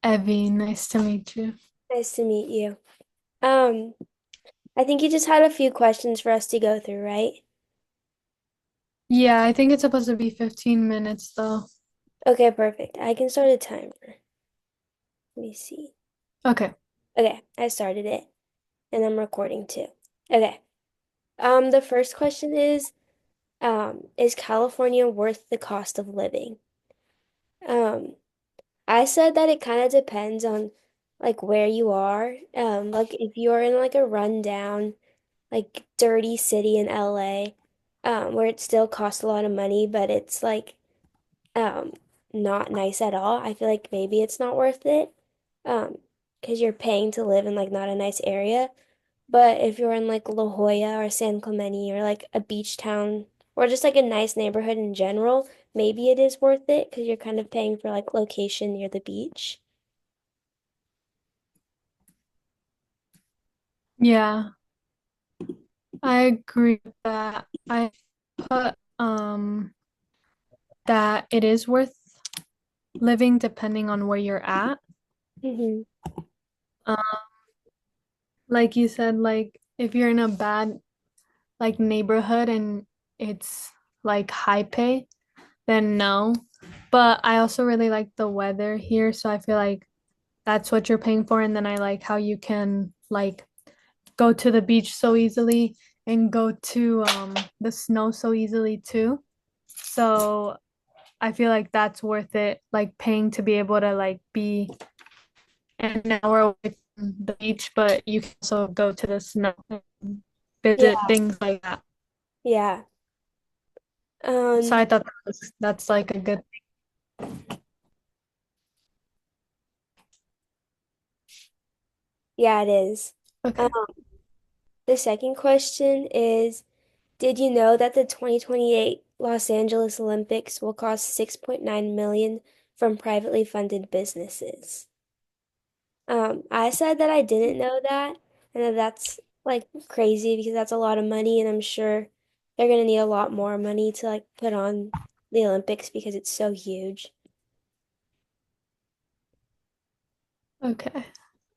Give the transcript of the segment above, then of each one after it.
Evie, nice to meet you. Nice to meet you. Um, I think you just had a few questions for us to go through, right? Yeah, I think it's supposed to be 15 minutes though. Okay, perfect. I can start a timer. Let me see. Okay. Okay, I started it and I'm recording too. Okay. The first question is California worth the cost of living? Um, I said that it kind of depends on like where you are. Like if you're in like a rundown, like dirty city in LA, where it still costs a lot of money, but it's like um not nice at all. I feel like maybe it's not worth it. Because you're paying to live in like not a nice area. But if you're in like La Jolla or San Clemente or like a beach town or just like a nice neighborhood in general, maybe it is worth it because you're kind of paying for like location near the beach. Yeah, I agree with that. I put that it is worth living depending on where you're at. Hmm. Um, like you said, like if you're in a bad like neighborhood and it's like high pay, then no. But I also really like the weather here, so I feel like that's what you're paying for. And then I like how you can like go to the beach so easily and go to the snow so easily too. So I feel like that's worth it, like paying to be able to like be an hour away from the beach, but you can also go to the snow and visit Yeah, things like that. yeah. So Um, I thought that's like a good yeah, it is. Um, okay. the second question is, did you know that the 2028 Los Angeles Olympics will cost 6.9 million from privately funded businesses? I said that I didn't know that, and that that's like crazy because that's a lot of money, and I'm sure they're gonna need a lot more money to like put on the Olympics because it's so huge. Okay.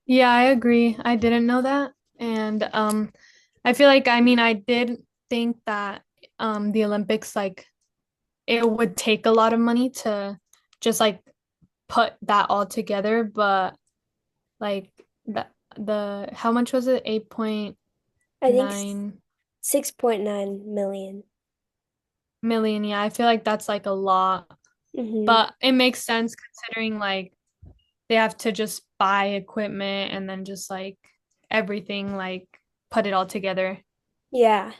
Yeah, I agree. I didn't know that. And I feel like I did think that the Olympics like it would take a lot of money to just like put that all together, but like the how much was it? I think 8.9 6.9 million. million. Yeah, I feel like that's like a lot, Mm-hmm. but it makes sense considering like they have to just buy equipment and then just like everything like put it all together. Yeah.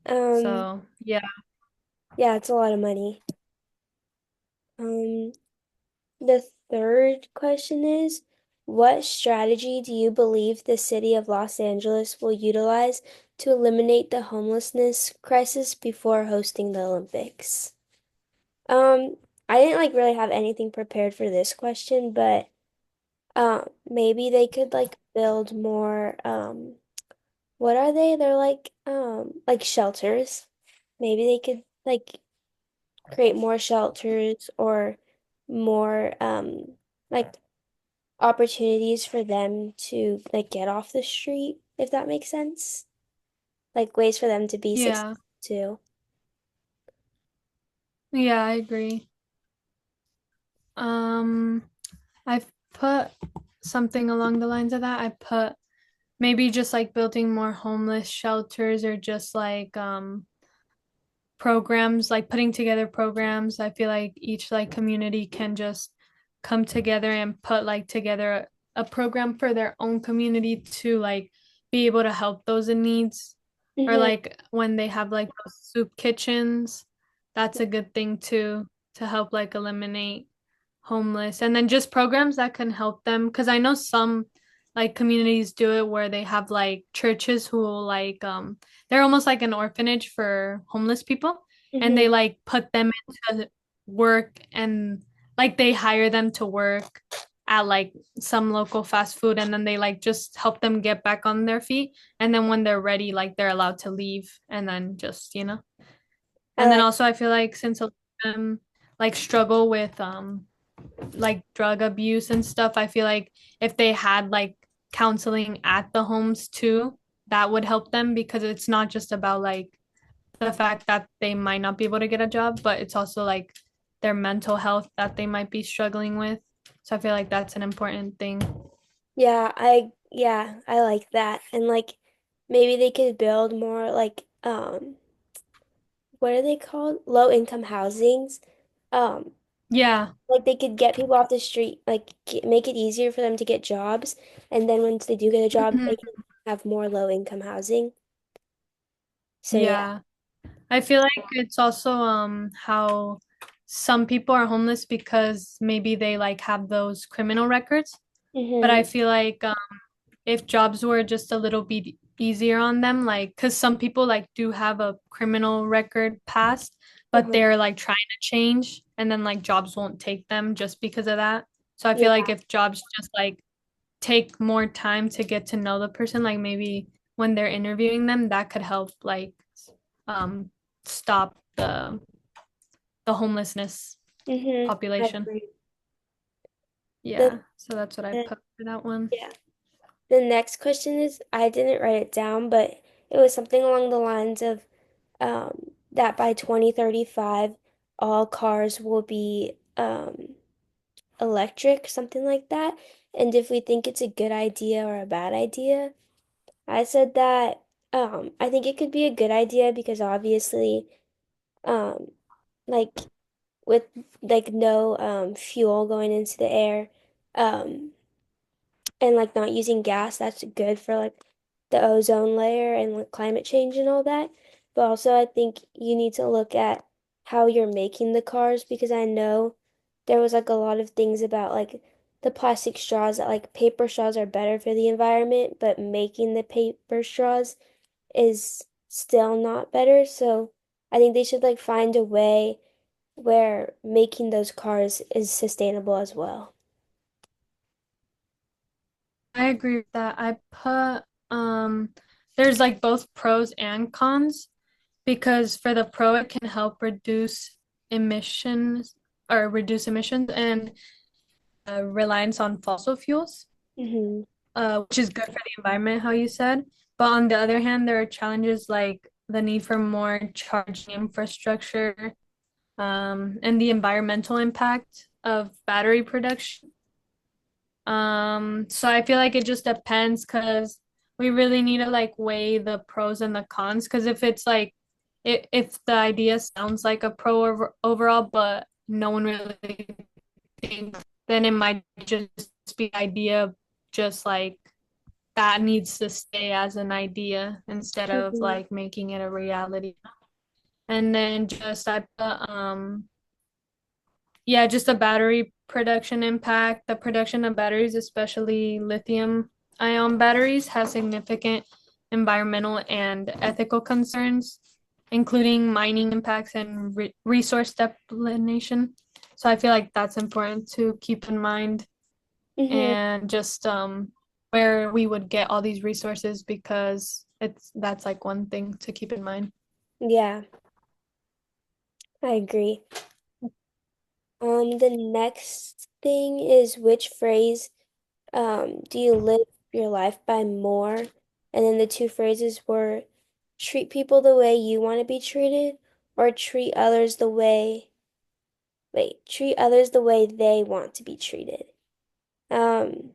Um, So, yeah. yeah, it's a lot of money. Um, the third question is, what strategy do you believe the city of Los Angeles will utilize to eliminate the homelessness crisis before hosting the Olympics? Um, I didn't like really have anything prepared for this question, but maybe they could like build more what are they? They're like shelters. Maybe they could like create more shelters or more like opportunities for them to like get off the street, if that makes sense. Like ways for them to be successful Yeah. too. Yeah, I agree. Um, I've put something along the lines of that. I put maybe just like building more homeless shelters or just like programs, like putting together programs. I feel like each like community can just come together and put like together a program for their own community to like be able to help those in needs. Or Hmm. like when they have like those soup kitchens, that's a good thing too to help like eliminate homeless and then just programs that can help them because I know some like communities do it where they have like churches who will like they're almost like an orphanage for homeless people and Hmm. they like put them into work and like they hire them to work at like some local fast food and then they like just help them get back on their feet and then when they're ready like they're allowed to leave and then just I and then like also I feel like since a lot of them like struggle with like drug abuse and stuff. I feel like if they had like counseling at the homes too, that would help them because it's not just about like the fact that they might not be able to get a job, but it's also like their mental health that they might be struggling with. So I feel like that's an important thing. Yeah, I like that. And like maybe they could build more like what are they called? Low income housings. Um Yeah. like they could get people off the street, like make it easier for them to get jobs, and then once they do get a job, they Mhm. can have more low income housing. So yeah. Yeah. I feel like it's also how some people are homeless because maybe they like have those criminal records. But I Mm-hmm. feel like if jobs were just a little bit easier on them, like because some people like do have a criminal record past, but Uh-huh. they're like trying to change, and then like jobs won't take them just because of that. So I Yeah. feel like if jobs just like take more time to get to know the person, like maybe when they're interviewing them, that could help like um stop the homelessness Mm-hmm. I population. agree. The, Yeah, so that's what I the put for that one. yeah. The next question is I didn't write it down, but it was something along the lines of that by 2035 all cars will be electric, something like that. And if we think it's a good idea or a bad idea. I said that I think it could be a good idea because obviously um like with like no fuel going into the air um and like not using gas, that's good for like the ozone layer and like climate change and all that. But also I think you need to look at how you're making the cars because I know there was like a lot of things about like the plastic straws that like paper straws are better for the environment, but making the paper straws is still not better. So I think they should like find a way where making those cars is sustainable as well. I agree with that. I put there's like both pros and cons because for the pro it can help emissions reduce emissions and reliance on fossil fuels, Mm-hmm. which is good for the environment, how you said. But on the other hand, there are challenges like the need for more charging infrastructure, and the environmental impact of battery production. So I feel like it just depends because we really need to like weigh the pros and the cons. Because if it's like, if the idea sounds like a overall, but no one really thinks, then it might just be idea, just like that needs to stay as an idea instead of Mm-hmm. like making it a reality. And then just I put yeah, just the battery production impact. The production of batteries, especially lithium ion batteries, has significant environmental and ethical concerns, including mining impacts and resource depletion. So I feel like that's important to keep in mind Mm-hmm. and just where we would get all these resources because that's like one thing to keep in mind. Yeah, I agree. The next thing is which phrase do you live your life by more? And then the two phrases were treat people the way you want to be treated or treat others the way they want to be treated. Um,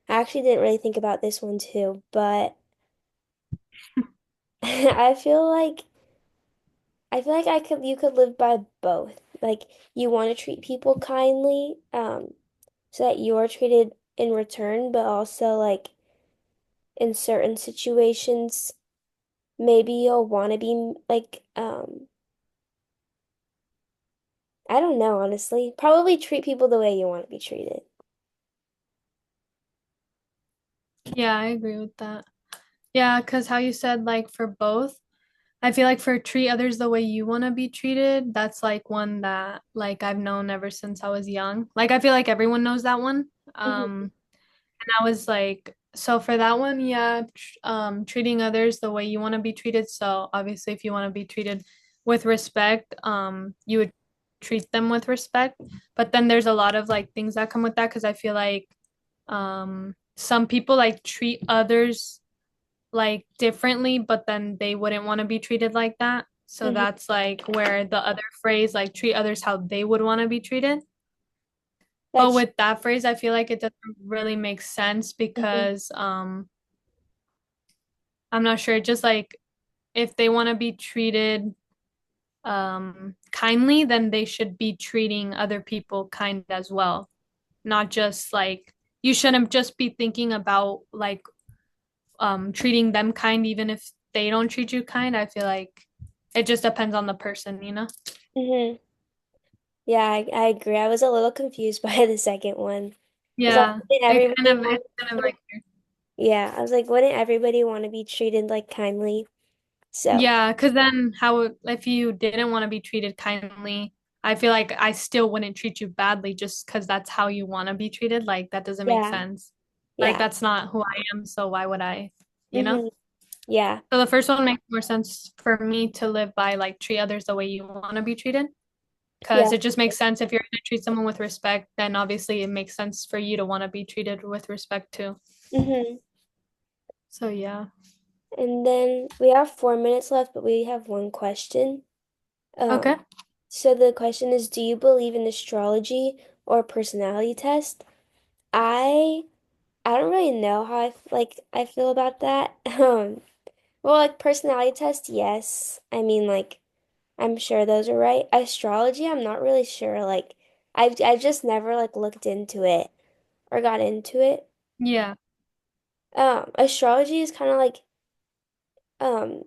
I actually didn't really think about this one too, but I feel like you could live by both. Like you want to treat people kindly, so that you're treated in return, but also like in certain situations, maybe you'll want to be like, I don't know, honestly. Probably treat people the way you want to be treated. Yeah, I agree with that. Yeah, because how you said like for both, I feel like for treat others the way you want to be treated, that's like one that like I've known ever since I was young. Like I feel like everyone knows that one. Hmm. And I was like, so for that one, yeah, treating others the way you want to be treated. So obviously, if you want to be treated with respect, you would. treat them with respect. But then there's a lot of like things that come with that because I feel like some people like treat others like differently, but then they wouldn't want to be treated like that. So Hmm. that's like where the other phrase, like treat others how they would want to be treated. But That's with that phrase, I feel like it doesn't really make sense mhm, because I'm not sure, just like if they want to be treated kindly, then they should be treating other people kind as well. Not just like you shouldn't just be thinking about like treating them kind even if they don't treat you kind. I feel like it just depends on the person, you know? mhm. Yeah, I agree. I was a little confused by the second one. Because like, Yeah, wouldn't it everybody it's want kind of like yeah, I was like, wouldn't everybody want to be treated like kindly? So, yeah, because then how if you didn't want to be treated kindly, I feel like I still wouldn't treat you badly just because that's how you want to be treated. Like that doesn't make yeah, sense. Like yeah. that's not who I am, so why would I, you know? Hmm. Yeah. So the first one makes more sense for me to live by like treat others the way you want to be treated. Because Yeah. it just makes sense if you're going to treat someone with respect, then obviously it makes sense for you to want to be treated with respect too. Hmm. So yeah. And then we have 4 minutes left, but we have one question. Okay. So the question is, do you believe in astrology or personality test? I I don't really know how I feel about that. Well, like personality test, yes. I mean, like I'm sure those are right. Astrology, I'm not really sure. Like I've just never like looked into it or got into it. Yeah. Astrology is kind of um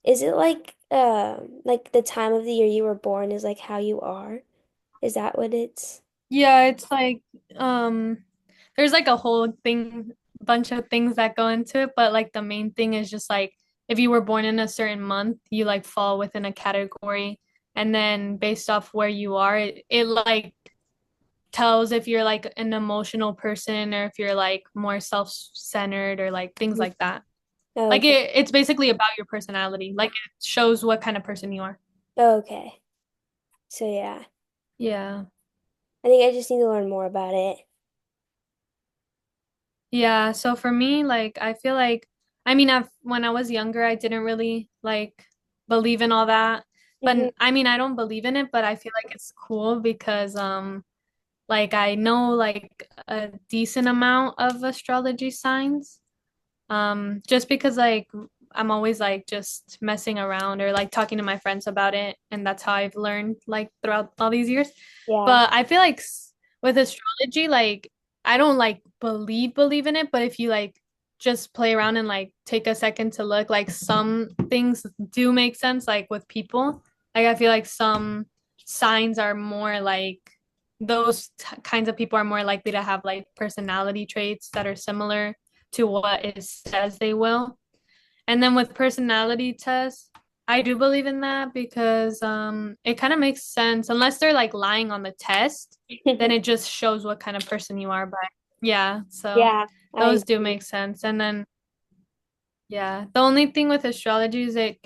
is it like the time of the year you were born is like how you are? Is that what it's? Yeah, it's like there's like a whole thing bunch of things that go into it, but like the main thing is just like if you were born in a certain month, you like fall within a category and then based off where you are, it like tells if you're like an emotional person or if you're like more self-centered or like things Mhm. like that. Like Okay. it's basically about your personality. Like it shows what kind of person you are. Okay. So yeah, Yeah. I think I just need to learn more about it. Yeah, so for me, like I feel like when I was younger, I didn't really like believe in all that. Hmm. But I mean, I don't believe in it, but I feel like it's cool because like I know like a decent amount of astrology signs. Just because like I'm always like just messing around or like talking to my friends about it, and that's how I've learned like throughout all these years. Yeah. But I feel like with astrology, like I don't like believe in it, but if you like just play around and like take a second to look, like some things do make sense, like with people. Like I feel like some signs are more like those kinds of people are more likely to have like personality traits that are similar to what it says they will. And then with personality tests, I do believe in that because it kind of makes sense unless they're like lying on the test, then it just shows what kind of person you are. But yeah, so Yeah, I those do agree. make sense. And then yeah, the only thing with astrology is it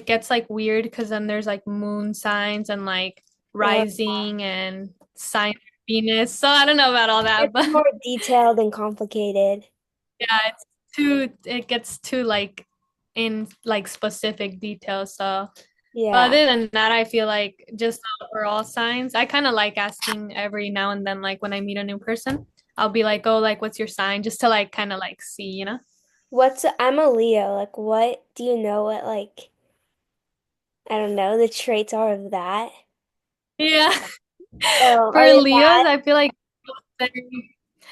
gets like weird because then there's like moon signs and like Uh, rising and sign of Venus. So I don't know about all that, it's but more detailed and complicated. yeah, it gets too like in like specific details. So, but Yeah. other than that, I feel like just the overall signs. I kind of like asking every now and then, like when I meet a new person, I'll be like, "Oh, like what's your sign?" Just to like kind of like see, you know? I'm a Leo. Like, what do you know what, like, I don't know, the traits are of that? Yeah. Oh, are For they Leos, bad? I feel like they're,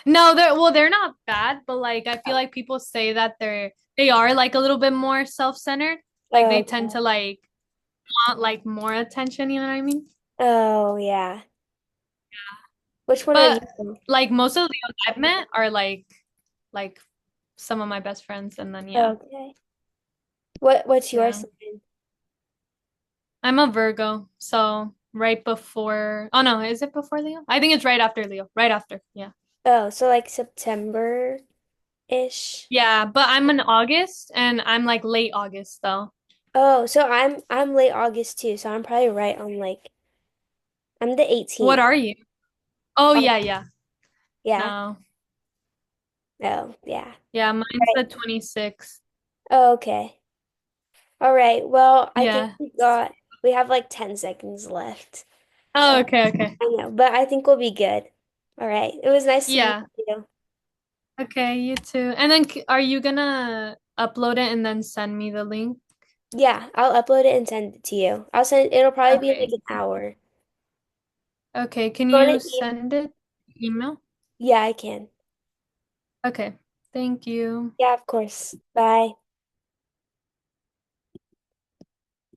no, they're not bad, but like I feel like people say that they are like a little bit more self-centered. Like Oh, they tend to okay. like want like more attention, you know what I mean? Oh, yeah. Which one are you? But like most of the Leos I've met are like some of my best friends, and then yeah, Okay. What's your yeah. sign? I'm a Virgo, so right before. Oh no, is it before Leo? I think it's right after Leo. Right after, yeah, Oh, so like September-ish. yeah. But I'm in August, and I'm like late August though. Oh, so I'm late August too, so I'm probably right on like I'm the What 18th. are you? Oh, Oh, yeah, yeah. yeah. No. Oh, yeah. Yeah, mine's Right. the 26th. Oh, okay. All right. Well, I think Yeah. we have like 10 seconds left. Oh, okay, okay. I know, but I think we'll be good. All right. It was nice to meet Yeah. you. Okay, you too. And then are you gonna upload it and then send me the link? Yeah, I'll upload it and send it to you. It'll probably be like Okay. an hour. Okay, can You want you to eat? send it? Email? Yeah, I can. Okay. Thank you. Yeah, of course. Bye.